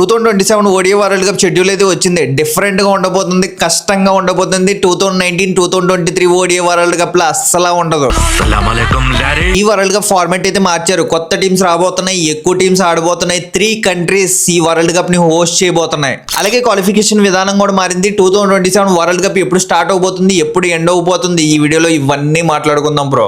2027 ODI world cup schedule అయితే వచ్చింది. Different గా ఉండబోతుంది, కష్టంగా ఉండబోతుంది. 2019 2023 ఓడిఐ వరల్డ్ కప్ లో అస్సలా ఉండదు. ఈ వరల్డ్ కప్ ఫార్మాట్ అయితే మార్చారు. కొత్త టీమ్స్ రాబోతున్నాయి, ఎక్కువ టీమ్స్ ఆడబోతున్నాయి. 3 కంట్రీస్ ఈ వరల్డ్ కప్ ని హోస్ట్ చేయబోతున్నాయి. అలాగే క్వాలిఫికేషన్ విధానం కూడా మారింది. 2027 వరల్డ్ కప్ ఎప్పుడు స్టార్ట్ అవబోతుంది, ఎప్పుడు ఎండ్ అవబోతుంది, ఈ వీడియోలో ఇవన్నీ మాట్లాడుకుందాం బ్రో.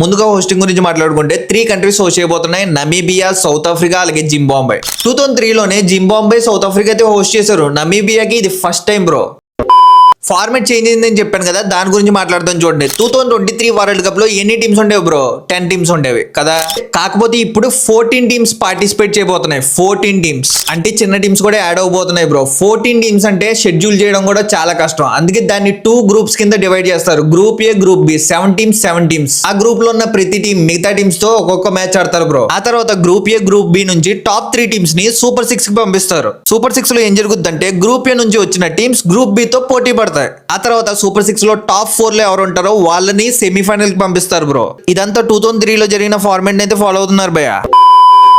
ముందుగా హోస్టింగ్ గురించి మాట్లాడుకుంటే 3 కంట్రీస్ హోస్ట్ చేయబోతున్నాయి. నమీబియా, సౌత్ ఆఫ్రికా, అలాగే జింబాబ్వే. 2003 లోనే జింబాబ్వే, సౌత్ ఆఫ్రికా అయితే హోస్ట్ చేశారు. నమీబియాకి ఇది first time bro. Format change అయిందని చెప్పాను కదా, దాని గురించి మాట్లాడుతాం చూడండి. 2023 వరల్డ్ కప్ లో ఎన్ని టీమ్స్ ఉండేవి బ్రో? 10 టీమ్స్ ఉండేవి కదా. కాకపోతే ఇప్పుడు 14 టీమ్స్ పార్టిసిపేట్ చేయబోతున్నాయి. 14 టీమ్స్ అంటే చిన్న టీమ్స్ కూడా యాడ్ అవబోతున్నాయి బ్రో. 14 టీమ్స్ అంటే షెడ్యూల్ చేయడం కూడా చాలా కష్టం. అందుకే దాన్ని 2 గ్రూప్స్ కింద డివైడ్ చేస్తారు. Group A, group B. 7 teams. ఆ గ్రూప్ లో ఉన్న ప్రతి టీం మిగతా టీమ్స్ తో ఒక్కొక్క మ్యాచ్ ఆడతారు బ్రో. ఆ తర్వాత గ్రూప్ ఏ, గ్రూప్ బి నుంచి టాప్ 3 టీమ్స్ ని సూపర్ 6 కి పంపిస్తారు. సూపర్ 6 లో ఏం జరుగుతుందంటే గ్రూప్ ఏ నుంచి వచ్చిన టీమ్స్ గ్రూప్ బి తో పోటీ పడతాయి. ఆ తర్వాత సూపర్ 6 లో టాప్ 4 లో ఎవరు ఉంటారో వాళ్ళని సెమీఫైనల్ కి పంపిస్తారు బ్రో. ఇదంతా 2003 లో జరిగిన ఫార్మాట్ అయితే ఫాలో అవుతున్నారు భయ్య.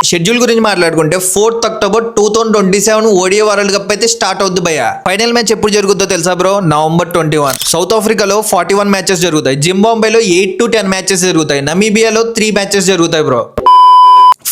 షెడ్యూల్ గురించి మాట్లాడుకుంటే 4th October 2027 ODI world cup అయితే స్టార్ట్ అవుద్ది భయ్య. ఫైనల్ మ్యాచ్ ఎప్పుడు జరుగుతుందో తెలుసా బ్రో? నవంబర్ 21. సౌత్ ఆఫ్రికాలో 41 మ్యాచెస్ జరుగుతాయి. జింబాబ్వేలో 8 to 10 మ్యాచెస్ జరుగుతాయి. నమీబియాలో 3 మ్యాచెస్ జరుగుతాయి బ్రో.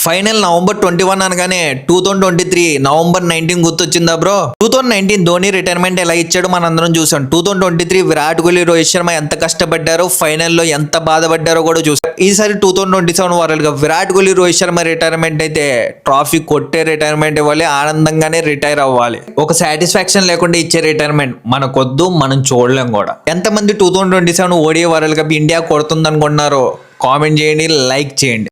ఫైనల్ నవంబర్ 21 అనగానే 2023 నవంబర్ 19 గుర్తొచ్చిందా బ్రో? 2019 ధోని రిటైర్మెంట్ ఎలా ఇచ్చాడో మనందరం చూసాం. 2023 విరాట్ కోహ్లీ, రోహిత్ శర్మ ఎంత కష్టపడ్డారో, ఫైనల్లో ఎంత బాధపడ్డారో కూడా చూసాం. ఈసారి 2027 world cup Virat Kohli, Rohit Sharma retirement అయితే ట్రాఫీ కొట్టే రిటైర్మెంట్ ఇవ్వాలి, ఆనందంగానే రిటైర్ అవ్వాలి. ఒక సాటిస్ఫాక్షన్ లేకుండా ఇచ్చే రిటైర్మెంట్ మనకొద్దు, మనం చూడలేం కూడా. ఎంతమంది 2027 ఓడిఐ వరల్డ్ కప్ ఇండియా కొడుతుంది అనుకుంటున్నారో కామెంట్ చేయండి, లైక్ చేయండి.